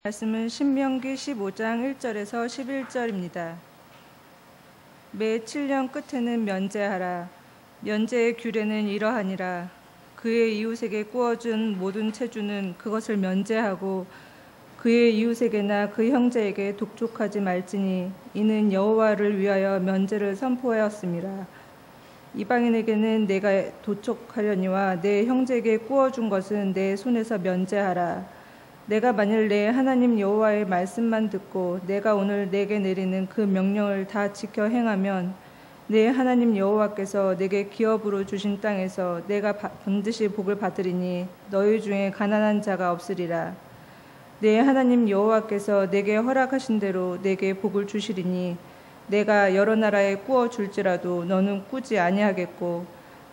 말씀은 신명기 15장 1절에서 11절입니다. 매 7년 끝에는 면제하라. 면제의 규례는 이러하니라. 그의 이웃에게 구워준 모든 체주는 그것을 면제하고 그의 이웃에게나 그 형제에게 독촉하지 말지니 이는 여호와를 위하여 면제를 선포하였음이라. 이방인에게는 내가 도촉하려니와 내 형제에게 구워준 것은 내 손에서 면제하라. 내가 만일 내 하나님 여호와의 말씀만 듣고 내가 오늘 내게 내리는 그 명령을 다 지켜 행하면 내 하나님 여호와께서 내게 기업으로 주신 땅에서 내가 반드시 복을 받으리니 너희 중에 가난한 자가 없으리라. 내 하나님 여호와께서 내게 허락하신 대로 내게 복을 주시리니 내가 여러 나라에 꾸어 줄지라도 너는 꾸지 아니하겠고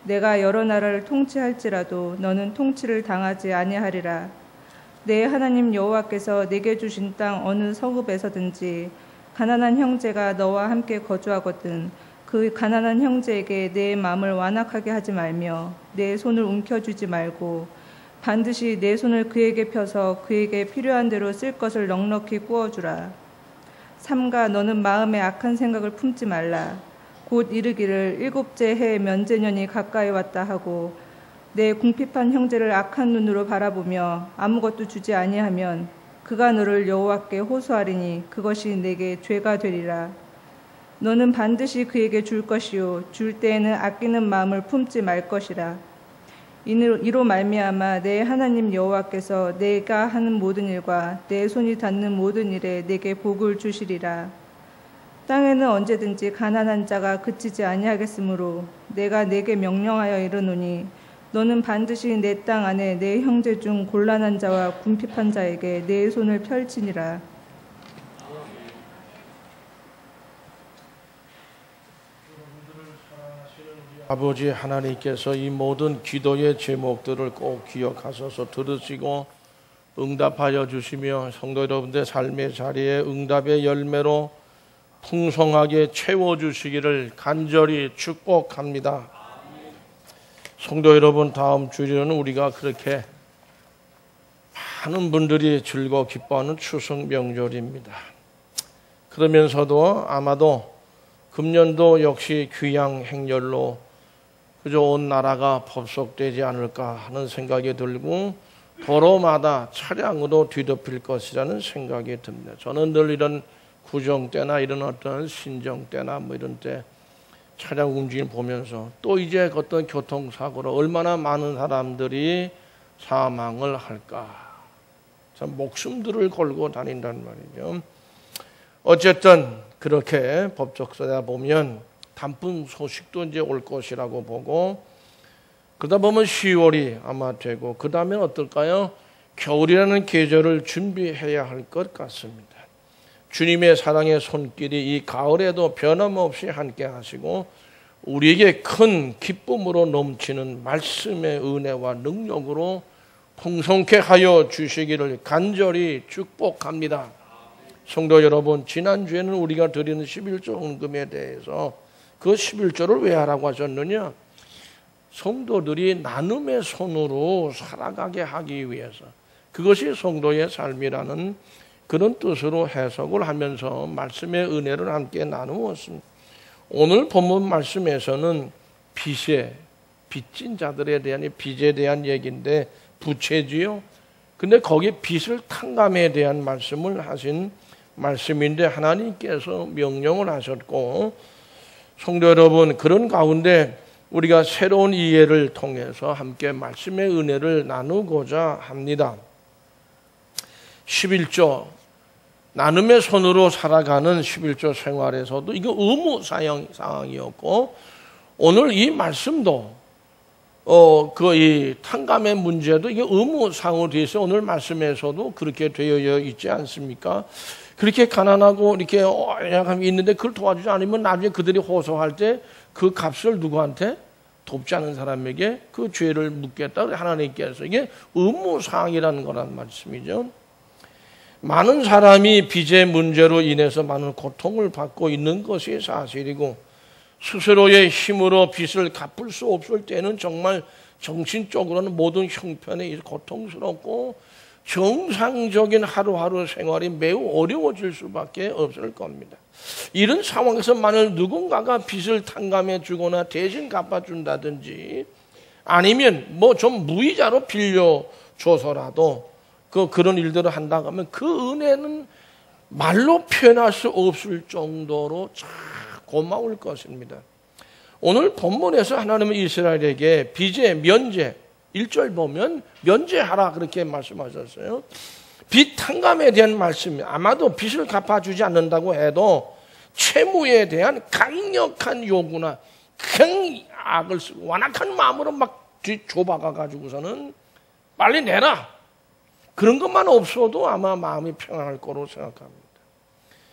내가 여러 나라를 통치할지라도 너는 통치를 당하지 아니하리라. 내 하나님 여호와께서 내게 주신 땅 어느 성읍에서든지 가난한 형제가 너와 함께 거주하거든 그 가난한 형제에게 내 마음을 완악하게 하지 말며 내 손을 움켜쥐지 말고 반드시 내 손을 그에게 펴서 그에게 필요한 대로 쓸 것을 넉넉히 구워주라. 삼가 너는 마음에 악한 생각을 품지 말라. 곧 이르기를 일곱째 해 면제년이 가까이 왔다 하고 내 궁핍한 형제를 악한 눈으로 바라보며 아무것도 주지 아니하면 그가 너를 여호와께 호소하리니 그것이 내게 죄가 되리라. 너는 반드시 그에게 줄 것이요 줄 때에는 아끼는 마음을 품지 말 것이라. 이로 말미암아 내 하나님 여호와께서 내가 하는 모든 일과 내 손이 닿는 모든 일에 내게 복을 주시리라. 땅에는 언제든지 가난한 자가 그치지 아니하겠으므로 내가 내게 명령하여 이르노니 너는 반드시 내 땅 안에 내 형제 중 곤란한 자와 궁핍한 자에게 내 손을 펼치니라. 아버지 하나님께서 이 모든 기도의 제목들을 꼭 기억하셔서 들으시고 응답하여 주시며 성도 여러분들의 삶의 자리에 응답의 열매로 풍성하게 채워주시기를 간절히 축복합니다. 성도 여러분, 다음 주일에는 우리가 그렇게 많은 분들이 즐거워 기뻐하는 추석 명절입니다. 그러면서도 아마도 금년도 역시 귀양 행렬로 그저 온 나라가 법속되지 않을까 하는 생각이 들고 도로마다 차량으로 뒤덮일 것이라는 생각이 듭니다. 저는 늘 이런 구정 때나 이런 어떤 신정 때나 뭐 이런 때 차량 움직임 보면서 또 이제 어떤 교통사고로 얼마나 많은 사람들이 사망을 할까. 참 목숨들을 걸고 다닌다는 말이죠. 어쨌든 그렇게 법적서다 보면 단풍 소식도 이제 올 것이라고 보고 그러다 보면 10월이 아마 되고 그 다음엔 어떨까요? 겨울이라는 계절을 준비해야 할 것 같습니다. 주님의 사랑의 손길이 이 가을에도 변함없이 함께 하시고 우리에게 큰 기쁨으로 넘치는 말씀의 은혜와 능력으로 풍성케 하여 주시기를 간절히 축복합니다. 성도 여러분, 지난주에는 우리가 드리는 11조 헌금에 대해서 그 11조를 왜 하라고 하셨느냐? 성도들이 나눔의 손으로 살아가게 하기 위해서 그것이 성도의 삶이라는 그런 뜻으로 해석을 하면서 말씀의 은혜를 함께 나누었습니다. 오늘 본문 말씀에서는 빚진 자들에 대한 빚에 대한 얘기인데 부채지요. 근데 거기 빚을 탕감에 대한 말씀을 하신 말씀인데 하나님께서 명령을 하셨고 성도 여러분, 그런 가운데 우리가 새로운 이해를 통해서 함께 말씀의 은혜를 나누고자 합니다. 11조 나눔의 손으로 살아가는 11조 생활에서도 이거 의무 사항이었고 오늘 이 말씀도 이 탕감의 문제도 이게 의무 사항으로 되어 있어요. 오늘 말씀에서도 그렇게 되어 있지 않습니까? 그렇게 가난하고 이렇게 연약함이 있는데 그걸 도와주지 않으면 나중에 그들이 호소할 때 그 값을 누구한테? 돕지 않은 사람에게 그 죄를 묻겠다. 하나님께서 이게 의무 사항이라는 거란 말씀이죠. 많은 사람이 빚의 문제로 인해서 많은 고통을 받고 있는 것이 사실이고 스스로의 힘으로 빚을 갚을 수 없을 때는 정말 정신적으로는 모든 형편이 고통스럽고 정상적인 하루하루 생활이 매우 어려워질 수밖에 없을 겁니다. 이런 상황에서 만일 누군가가 빚을 탕감해 주거나 대신 갚아준다든지 아니면 뭐 좀 무이자로 빌려줘서라도 그런 일들을 한다고 하면 그 은혜는 말로 표현할 수 없을 정도로 참 고마울 것입니다. 오늘 본문에서 하나님은 이스라엘에게 빚의 면제, 1절 보면 면제하라 그렇게 말씀하셨어요. 빚 탕감에 대한 말씀이 아마도 빚을 갚아주지 않는다고 해도 채무에 대한 강력한 요구나 큰 악을 쓰고 완악한 마음으로 막 뒤좁아가 가지고서는 빨리 내라. 그런 것만 없어도 아마 마음이 평안할 거로 생각합니다.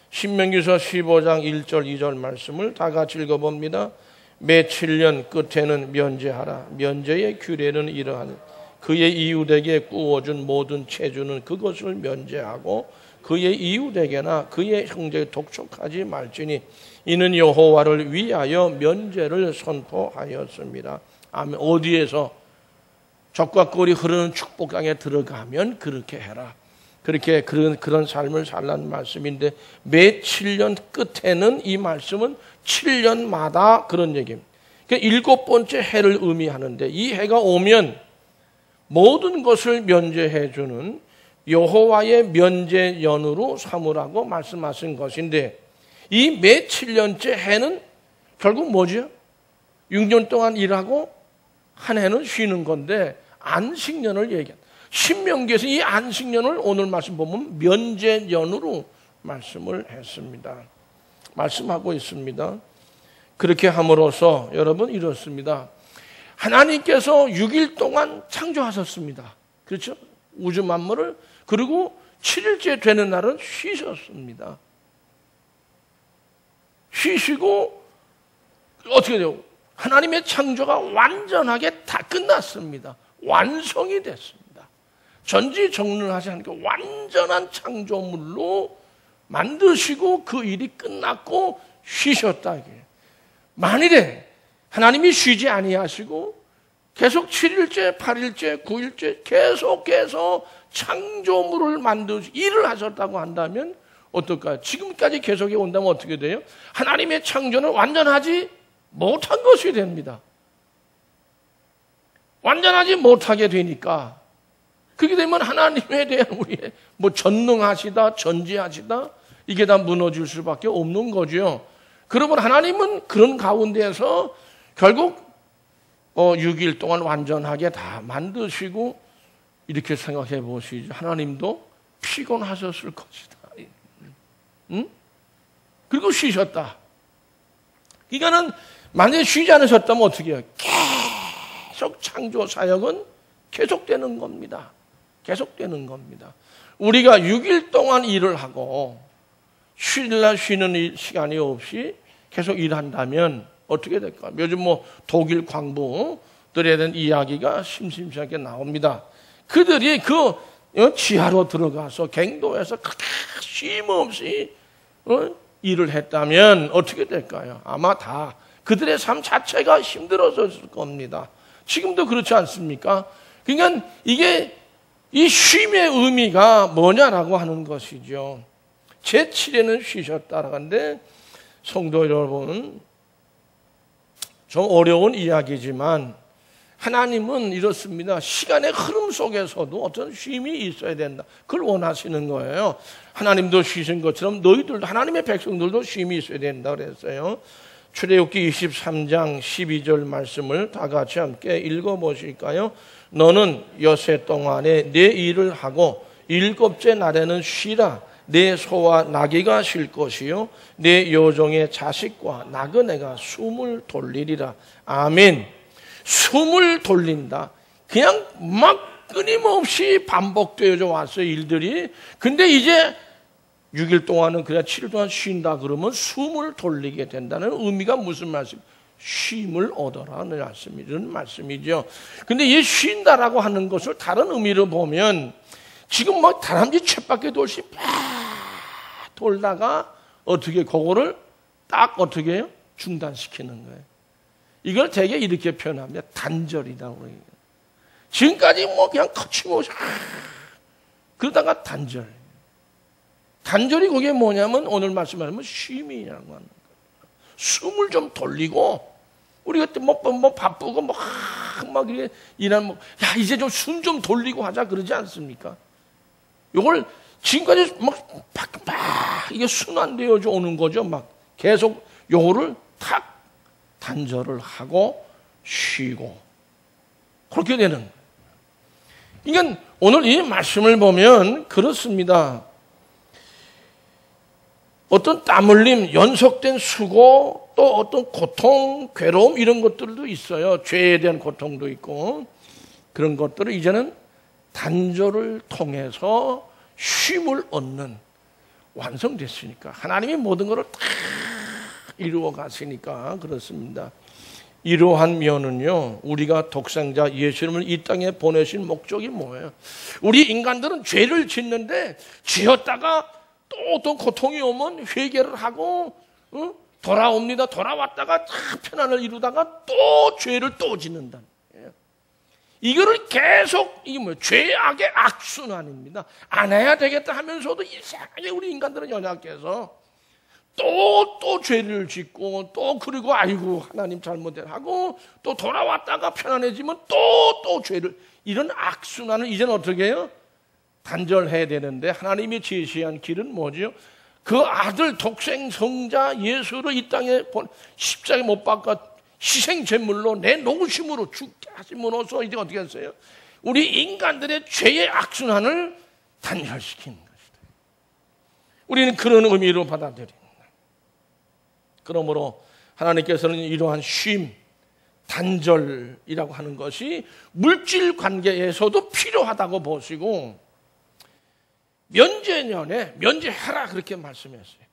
신명기서 15장 1절 2절 말씀을 다 같이 읽어봅니다. 매 7년 끝에는 면제하라. 면제의 규례는 이러하니 그의 이웃에게 꾸어준 모든 채주는 그것을 면제하고 그의 이웃에게나 그의 형제에 독촉하지 말지니 이는 여호와를 위하여 면제를 선포하였습니다. 아멘. 어디에서 적과 꿀이 흐르는 축복강에 들어가면 그렇게 해라. 그렇게 그런 삶을 살라는 말씀인데 매 7년 끝에는 이 말씀은 7년마다 그런 얘기입니다. 그러니까 7번째 해를 의미하는데 이 해가 오면 모든 것을 면제해 주는 여호와의 면제연으로 삼으라고 말씀하신 것인데 이 매 7년째 해는 결국 뭐죠? 6년 동안 일하고 한 해는 쉬는 건데 안식년을 얘기합니다. 신명기에서 이 안식년을 오늘 말씀 보면 면제년으로 말씀을 했습니다. 말씀하고 있습니다. 그렇게 함으로써 여러분 이렇습니다. 하나님께서 6일 동안 창조하셨습니다. 그렇죠? 우주 만물을. 그리고 7일째 되는 날은 쉬셨습니다. 쉬시고 어떻게 돼요? 하나님의 창조가 완전하게 다 끝났습니다. 완성이 됐습니다. 전지전능하지 않게 완전한 창조물로 만드시고 그 일이 끝났고 쉬셨다. 만일에 하나님이 쉬지 아니하시고 계속 7일째, 8일째, 9일째 계속해서 창조물을 만드시고 일을 하셨다고 한다면 어떨까요? 지금까지 계속해 온다면 어떻게 돼요? 하나님의 창조는 완전하지 못한 것이 됩니다. 완전하지 못하게 되니까 그렇게 되면 하나님에 대한 우리의 전능하시다, 전지하시다 이게 다 무너질 수밖에 없는 거죠. 그러면 하나님은 그런 가운데에서 결국 6일 동안 완전하게 다 만드시고 이렇게 생각해 보시죠. 하나님도 피곤하셨을 것이다. 응? 그리고 쉬셨다. 그러니까는 만약에 쉬지 않으셨다면 어떻게 해요? 계속 창조 사역은 계속되는 겁니다. 계속되는 겁니다. 우리가 6일 동안 일을 하고 쉬는 시간이 없이 계속 일한다면 어떻게 될까? 요즘 독일 광부들에 대한 이야기가 심심찮게 나옵니다. 그들이 그 지하로 들어가서 갱도에서 쉼 없이 일을 했다면 어떻게 될까요? 아마 다 그들의 삶 자체가 힘들어졌을 겁니다. 지금도 그렇지 않습니까? 그러니까 이게 이 쉼의 의미가 뭐냐라고 하는 것이죠. 제7에는 쉬셨다라고 하는데 성도 여러분 좀 어려운 이야기지만 하나님은 이렇습니다. 시간의 흐름 속에서도 어떤 쉼이 있어야 된다. 그걸 원하시는 거예요. 하나님도 쉬신 것처럼 너희들도 하나님의 백성들도 쉼이 있어야 된다 그랬어요. 출애굽기 23장 12절 말씀을 다 같이 함께 읽어보실까요? 너는 여세 동안에 내 일을 하고 7째 날에는 쉬라. 내 소와 나귀가 쉴 것이요 내 여종의 자식과 나그네가 숨을 돌리리라. 아멘. 숨을 돌린다. 그냥 막 끊임없이 반복되어져 왔어요, 일들이. 근데 이제 6일 동안은 그냥 7일 동안 쉰다 그러면 숨을 돌리게 된다는 의미가 무슨 말씀? 쉼을 얻어라는 말씀이 이런 말씀이죠. 근데 이 쉰다라고 하는 것을 다른 의미로 보면 지금 다람쥐 쳇바퀴 돌시 막 돌다가 어떻게 그거를 딱 어떻게 해요? 중단시키는 거예요. 이걸 되게 이렇게 표현합니다. 단절이라고 해요. 지금까지 그냥 거침없이 그러다가 단절. 단절이 그게 뭐냐면 오늘 말씀하면 쉼이라고 하는 거예요. 숨을 좀 돌리고 우리가 뭐 바쁘고 막 이렇게 일하면 야 이제 좀 숨 좀 돌리고 하자 그러지 않습니까? 이걸 지금까지 막 이게 순환되어져 오는 거죠. 막 계속 요거를 탁 단절을 하고 쉬고 그렇게 되는 거예요. 그러니까 오늘 이 말씀을 보면 그렇습니다. 어떤 땀 흘림, 연속된 수고, 또 어떤 고통, 괴로움 이런 것들도 있어요. 죄에 대한 고통도 있고 그런 것들을 이제는 단절을 통해서 쉼을 얻는 완성됐으니까 하나님이 모든 것을 다 이루어 갔으니까 그렇습니다. 이러한 면은요 우리가 독생자 예수님을 이 땅에 보내신 목적이 뭐예요? 우리 인간들은 죄를 짓는데 지었다가 또 어떤 고통이 오면 회개를 하고 돌아옵니다. 돌아왔다가 참 편안을 이루다가 또 죄를 또 짓는다. 이거를 계속 이게 뭐예요? 죄악의 악순환입니다. 안 해야 되겠다 하면서도 이상하게 우리 인간들은 연약해서 또 죄를 짓고 또 그리고 아이고 하나님 잘못하고 또 돌아왔다가 편안해지면 또 죄를 이런 악순환을 이제는 어떻게 해요? 단절해야 되는데 하나님이 제시한 길은 뭐죠? 그 아들 독생 성자 예수를 이 땅에 십자가에 못 박아 희생 제물로 내놓으심으로 죽게 하심으로써 이제 어떻게 했어요? 우리 인간들의 죄의 악순환을 단절시키는 것이다. 우리는 그런 의미로 받아들입니다. 그러므로 하나님께서는 이러한 쉼, 단절이라고 하는 것이 물질 관계에서도 필요하다고 보시고 면제년에 면제하라 그렇게 말씀했어요.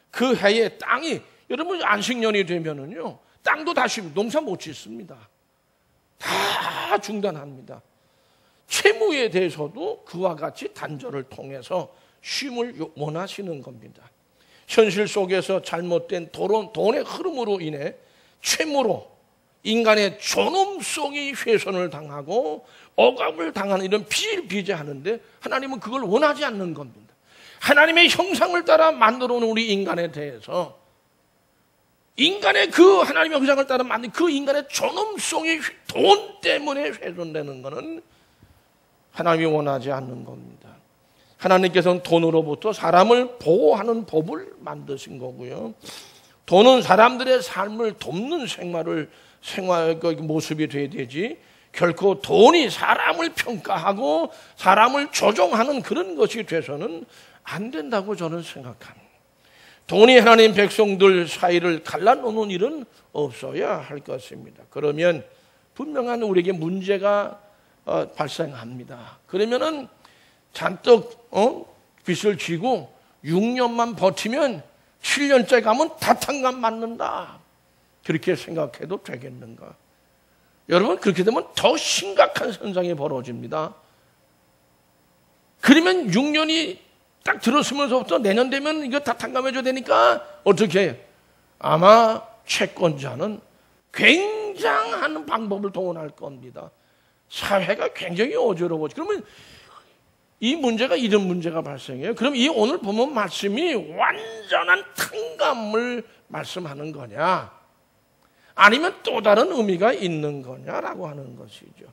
그 해에 땅이 여러분 안식년이 되면은요 땅도 다시 농사 못 짓습니다. 다 중단합니다. 채무에 대해서도 그와 같이 단절을 통해서 쉼을 원하시는 겁니다. 현실 속에서 잘못된 돈의 흐름으로 인해 채무로 인간의 존엄성이 훼손을 당하고 억압을 당하는 이런 비일비재하는데 하나님은 그걸 원하지 않는 겁니다. 하나님의 형상을 따라 만들어 놓은 우리 인간에 대해서 인간의 그 하나님의 형상을 따라 만든 그 인간의 존엄성이 돈 때문에 훼손되는 것은 하나님이 원하지 않는 겁니다. 하나님께서는 돈으로부터 사람을 보호하는 법을 만드신 거고요. 돈은 사람들의 삶을 돕는 생활 모습이 돼야 되지 결코 돈이 사람을 평가하고 사람을 조종하는 그런 것이 돼서는 안 된다고 저는 생각합니다. 돈이 하나님 백성들 사이를 갈라놓는 일은 없어야 할 것입니다. 그러면 분명한 우리에게 문제가 발생합니다. 그러면은 잔뜩 빚을 지고 6년만 버티면 7년째 가면 다탄감 맞는다. 그렇게 생각해도 되겠는가? 여러분 그렇게 되면 더 심각한 현상이 벌어집니다. 그러면 6년이 딱 들었으면서부터 내년 되면 이거 다탄감해줘야 되니까 어떻게 해요? 아마 채권자는 굉장한 방법을 동원할 겁니다. 사회가 굉장히 어지러워져. 그러면 이 문제가 이런 문제가 발생해요. 그럼 이 오늘 보면 말씀이 완전한 탕감을 말씀하는 거냐? 아니면 또 다른 의미가 있는 거냐라고 하는 것이죠.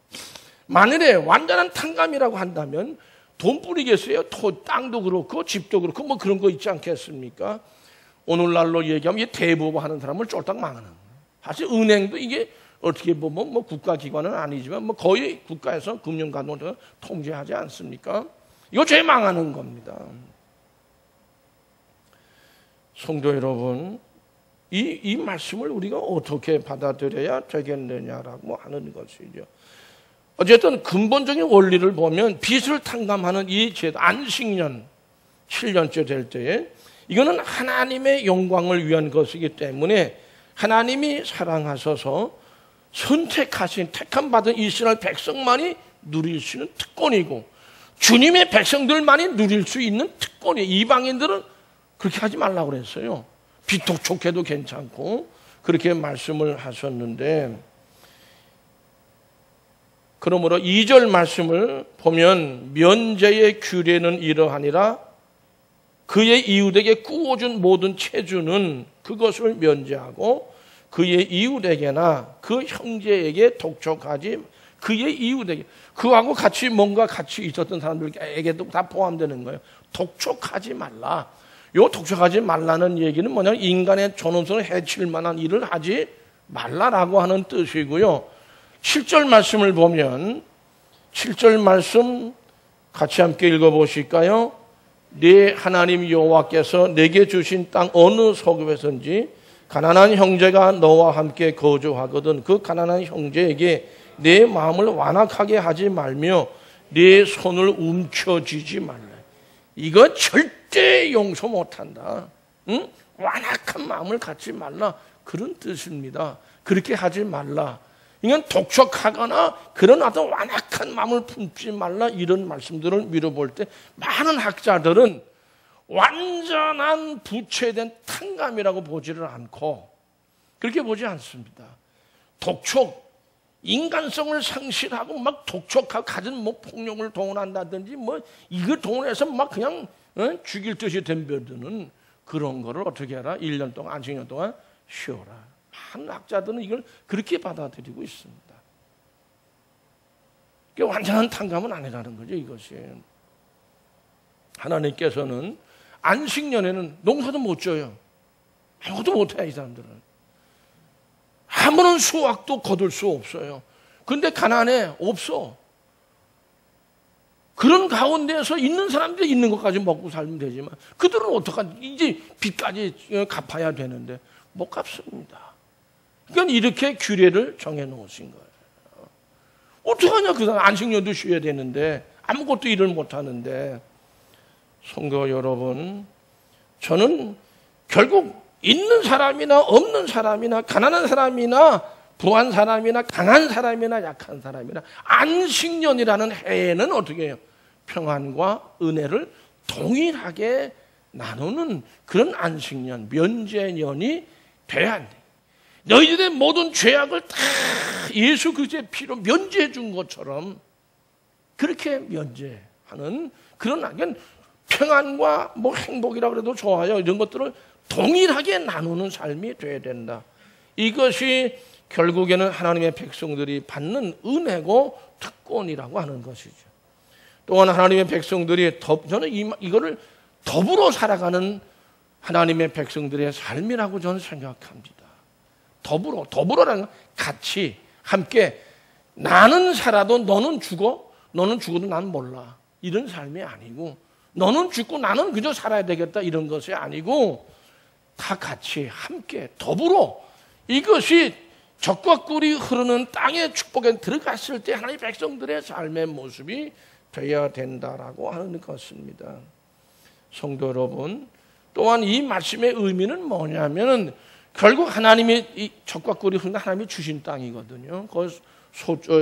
만일에 완전한 탕감이라고 한다면 돈 뿌리겠어요? 땅도 그렇고 집도 그렇고 뭐 그런 거 있지 않겠습니까? 오늘날로 얘기하면 이 대부업하는 사람을 쫄딱 망하는 거예요. 사실 은행도 이게 어떻게 보면 뭐 국가기관은 아니지만 뭐 거의 국가에서 금융감독을 통제하지 않습니까? 이거 죄 망하는 겁니다. 성도 여러분, 이 말씀을 우리가 어떻게 받아들여야 되겠느냐라고 하는 것이죠. 어쨌든 근본적인 원리를 보면 빚을 탕감하는 이 제도, 안식년 7년째 될 때에 이거는 하나님의 영광을 위한 것이기 때문에 하나님이 사랑하셔서 선택하신 택함 받은 이스라엘 백성만이 누릴 수 있는 특권이고 주님의 백성들만이 누릴 수 있는 특권이에요. 이방인들은 그렇게 하지 말라고 그랬어요. 비톡촉해도 괜찮고. 그렇게 말씀을 하셨는데 그러므로 2절 말씀을 보면 면제의 규례는 이러하니라 그의 이웃에게 꾸어준 모든 체주는 그것을 면제하고 그의 이웃에게나 그 형제에게 독촉하지 그의 이웃에게 그하고 같이 뭔가 같이 있었던 사람들에게도 다 포함되는 거예요. 독촉하지 말라. 요 독촉하지 말라는 얘기는 뭐냐면 인간의 존엄성을 해칠 만한 일을 하지 말라라고 하는 뜻이고요. 7절 말씀을 보면 7절 말씀 같이 함께 읽어보실까요? 네 하나님 여호와께서 내게 주신 땅 어느 소급에선지 가난한 형제가 너와 함께 거주하거든 그 가난한 형제에게 내 마음을 완악하게 하지 말며 내 손을 움켜쥐지 말라. 이거 절대 용서 못한다. 응? 완악한 마음을 갖지 말라. 그런 뜻입니다. 그렇게 하지 말라. 이건 독촉하거나 그런 어떤 완악한 마음을 품지 말라 이런 말씀들을 미뤄볼 때 많은 학자들은 완전한 부채된 탕감이라고 보지를 않고 그렇게 보지 않습니다. 독촉, 인간성을 상실하고 막 독촉하고 가진 뭐 폭력을 동원한다든지 뭐 이거 동원해서 막 그냥 죽일 듯이 덤벼드는 그런 거를 어떻게 해라? 1년 동안, 안식년 동안 쉬어라. 많은 학자들은 이걸 그렇게 받아들이고 있습니다. 완전한 탕감은 아니라는 거죠, 이것이. 하나님께서는 안식년에는 농사도 못 져요. 아무것도 못해요, 이 사람들은. 아무런 수확도 거둘 수 없어요. 근데 가난해, 없어. 그런 가운데서 있는 사람들이 있는 것까지 먹고 살면 되지만 그들은 어떡하지? 이제 빚까지 갚아야 되는데 못 갚습니다. 그러니까 이렇게 규례를 정해놓으신 거예요. 어떡하냐, 그 사람 안식년도 쉬어야 되는데 아무것도 일을 못하는데. 성도 여러분, 저는 결국 있는 사람이나 없는 사람이나 가난한 사람이나 부한 사람이나 강한 사람이나 약한 사람이나 안식년이라는 해에는 어떻게 해요? 평안과 은혜를 동일하게 나누는 그런 안식년, 면제년이 돼야 돼. 너희들의 모든 죄악을 다 예수 그리스도의 피로 면제해 준 것처럼 그렇게 면제하는 그런 그러니까 평안과 뭐 행복이라고 해도 좋아요. 이런 것들을 동일하게 나누는 삶이 돼야 된다. 이것이 결국에는 하나님의 백성들이 받는 은혜고 특권이라고 하는 것이죠. 또한 하나님의 백성들이 저는 이거를 더불어 살아가는 하나님의 백성들의 삶이라고 저는 생각합니다. 더불어라는 건 같이 함께 나는 살아도 너는 죽어? 너는 죽어도 난 몰라. 이런 삶이 아니고 너는 죽고 나는 그저 살아야 되겠다 이런 것이 아니고 다 같이 함께 더불어 이것이 적과 꿀이 흐르는 땅의 축복에 들어갔을 때 하나님의 백성들의 삶의 모습이 되어야 된다라고 하는 것입니다. 성도 여러분, 또한 이 말씀의 의미는 뭐냐면은 결국 하나님의 이 적과 꿀이 흐르는 하나님이 주신 땅이거든요. 거기서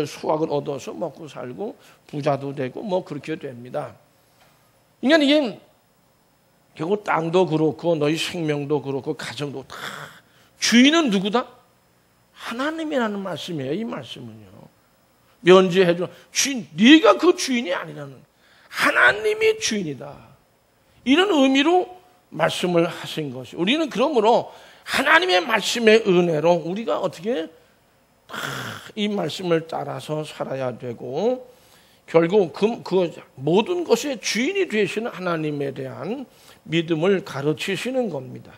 수확을 얻어서 먹고 살고 부자도 되고 뭐 그렇게 됩니다. 그러니까 이게 결국 땅도 그렇고 너희 생명도 그렇고 가정도 다 주인은 누구다? 하나님이라는 말씀이에요. 이 말씀은요. 면제해줘. 주인, 네가 그 주인이 아니라는 하나님이 주인이다. 이런 의미로 말씀을 하신 것이. 우리는 그러므로 하나님의 말씀의 은혜로 우리가 어떻게 이 말씀을 따라서 살아야 되고 결국 그 모든 것의 주인이 되시는 하나님에 대한 믿음을 가르치시는 겁니다.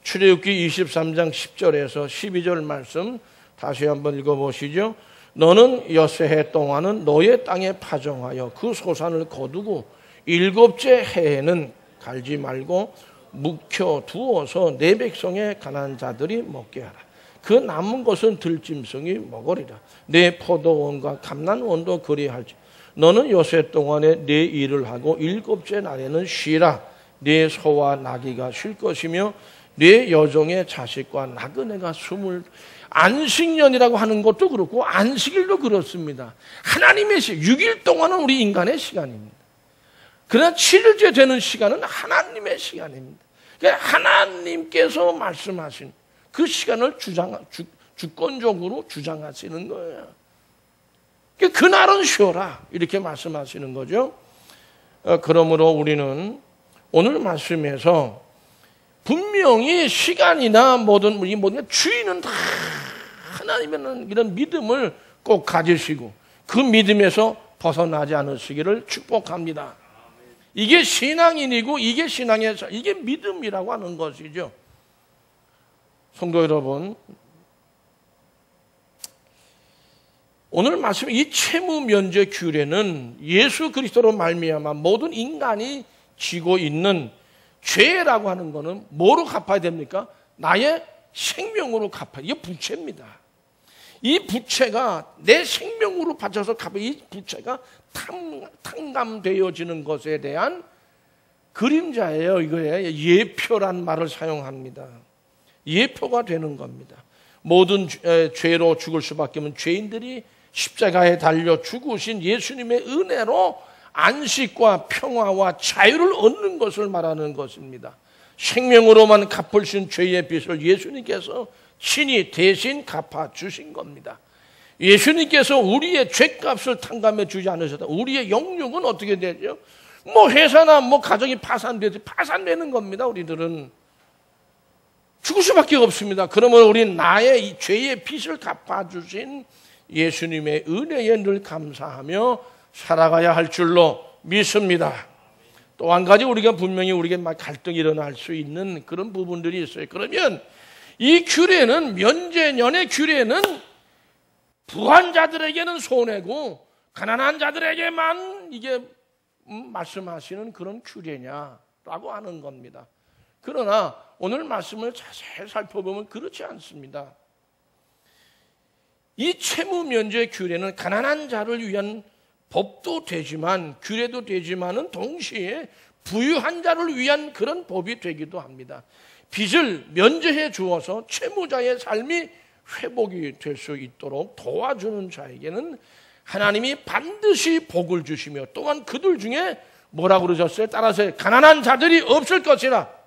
출애굽기 23장 10절에서 12절 말씀 다시 한번 읽어보시죠. 너는 엿새 동안은 너의 땅에 파종하여 그 소산을 거두고 일곱째 해에는 갈지 말고 묵혀 두어서 내 백성의 가난한 자들이 먹게 하라. 그 남은 것은 들짐승이 먹으리라. 내 포도원과 감난원도 그리할지. 너는 엿새 동안에 내 일을 하고 일곱째 날에는 쉬라. 내 소와 나귀가 쉴 것이며 내 여종의 자식과 나그네가 숨을. 안식년이라고 하는 것도 그렇고 안식일도 그렇습니다. 하나님의 6일 동안은 우리 인간의 시간입니다. 그러나 7일째 되는 시간은 하나님의 시간입니다. 그러니까 하나님께서 말씀하신 그 시간을 주권적으로 주장하시는 거예요. 그날은 쉬어라 이렇게 말씀하시는 거죠. 그러므로 우리는 오늘 말씀에서 분명히 시간이나 모든 주인은 다 하나님이라는 이런 믿음을 꼭 가지시고 그 믿음에서 벗어나지 않으시기를 축복합니다. 이게 신앙인이고 이게 신앙에서 이게 믿음이라고 하는 것이죠. 성도 여러분, 오늘 말씀 이 채무 면제 규례는 예수 그리스도로 말미암아 모든 인간이 지고 있는 죄라고 하는 것은 뭐로 갚아야 됩니까? 나의 생명으로 갚아야. 이게 부채입니다. 이 부채가 내 생명으로 바쳐서 갚아. 이 부채가 탕감되어지는 것에 대한 그림자예요. 이거에 예표란 말을 사용합니다. 예표가 되는 겁니다. 모든 죄로 죽을 수밖에 없는 죄인들이 십자가에 달려 죽으신 예수님의 은혜로 안식과 평화와 자유를 얻는 것을 말하는 것입니다. 생명으로만 갚을 수 있는 죄의 빚을 예수님께서 친히 대신 갚아주신 겁니다. 예수님께서 우리의 죄값을 탕감해 주지 않으셨다. 우리의 영육은 어떻게 되죠? 회사나 가정이 파산되는 겁니다. 우리들은 죽을 수밖에 없습니다. 그러면 우리는 나의 이 죄의 빚을 갚아주신 예수님의 은혜에 늘 감사하며 살아가야 할 줄로 믿습니다. 또 한 가지 우리가 분명히 우리에게 갈등이 일어날 수 있는 그런 부분들이 있어요. 그러면 이 규례는 면제년의 규례는 부한 자들에게는 손해고 가난한 자들에게만 이게 말씀하시는 그런 규례냐라고 하는 겁니다. 그러나 오늘 말씀을 자세히 살펴보면 그렇지 않습니다. 이 채무 면제 규례는 가난한 자를 위한 법도 되지만 규례도 되지만은 동시에 부유한 자를 위한 그런 법이 되기도 합니다. 빚을 면제해 주어서 채무자의 삶이 회복이 될 수 있도록 도와주는 자에게는 하나님이 반드시 복을 주시며 또한 그들 중에 뭐라고 그러셨어요? 따라서 가난한 자들이 없을 것이라.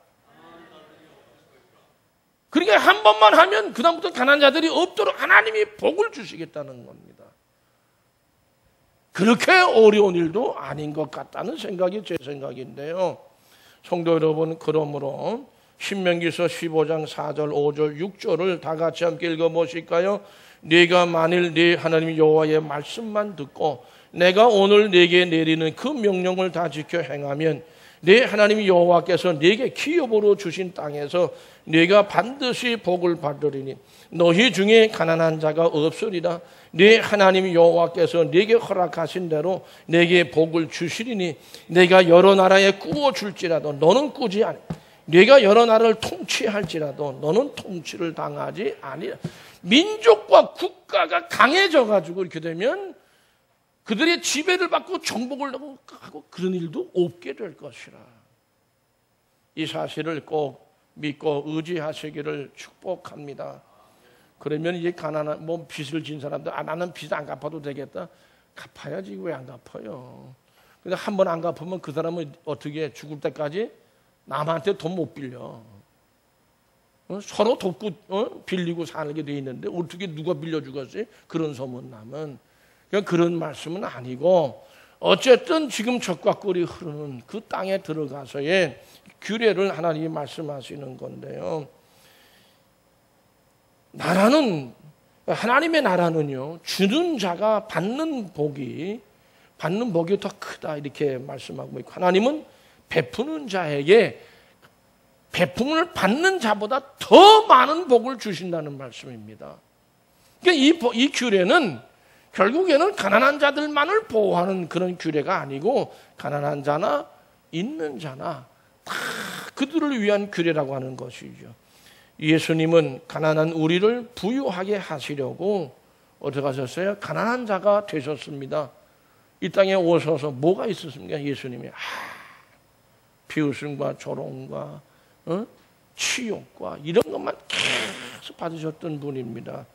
그러니까 한 번만 하면 그다음부터 가난한 자들이 없도록 하나님이 복을 주시겠다는 겁니다. 그렇게 어려운 일도 아닌 것 같다는 생각이 제 생각인데요. 성도 여러분, 그러므로 신명기서 15장 4절, 5절, 6절을 다 같이 함께 읽어보실까요? 네가 만일 네 하나님 여호와의 말씀만 듣고 내가 오늘 네게 내리는 그 명령을 다 지켜 행하면 네 하나님 여호와께서 네게 기업으로 주신 땅에서 네가 반드시 복을 받으리니 너희 중에 가난한 자가 없으리라. 네 하나님 여호와께서 네게 허락하신 대로 네게 복을 주시리니 내가 여러 나라에 꾸어 줄지라도 너는 꾸지 않. 네가 여러 나라를 통치할지라도 너는 통치를 당하지 아니라. 민족과 국가가 강해져 가지고 이렇게 되면 그들의 지배를 받고 정복을 하고 그런 일도 없게 될 것이라. 이 사실을 꼭 믿고 의지하시기를 축복합니다. 그러면 이제 가난한 빚을 진 사람들 나는 빚 안 갚아도 되겠다. 갚아야지. 왜 안 갚아요? 근데 한 번 안 갚으면 그 사람은 어떻게 죽을 때까지 남한테 돈 못 빌려. 서로 돕고 빌리고 살게 돼 있는데 어떻게 누가 빌려주겠어요? 그런 소문나면. 그러니까 그런 말씀은 아니고 어쨌든 지금 젖과 꿀이 흐르는 그 땅에 들어가서의 규례를 하나님이 말씀하시는 건데요. 하나님의 나라는요, 주는 자가 받는 복이 더 크다 이렇게 말씀하고 있고, 하나님은 베푸는 자에게 베품을 받는 자보다 더 많은 복을 주신다는 말씀입니다. 그러니까 이 규례는 결국에는 가난한 자들만을 보호하는 그런 규례가 아니고 가난한 자나 있는 자나 다 그들을 위한 규례라고 하는 것이죠. 예수님은 가난한 우리를 부유하게 하시려고 어떻게 하셨어요? 가난한 자가 되셨습니다. 이 땅에 오셔서 뭐가 있었습니까? 예수님이 비웃음과 조롱과 치욕과 이런 것만 계속 받으셨던 분입니다.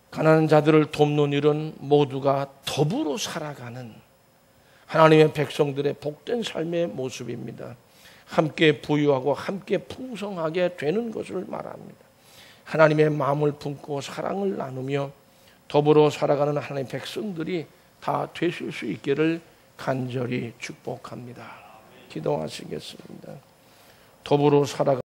가난한 자들을 돕는 일은 모두가 더불어 살아가는 하나님의 백성들의 복된 삶의 모습입니다. 함께 부유하고 함께 풍성하게 되는 것을 말합니다. 하나님의 마음을 품고 사랑을 나누며 더불어 살아가는 하나님의 백성들이 다 되실 수 있기를 간절히 축복합니다. 기도하시겠습니다. 더불어 살아가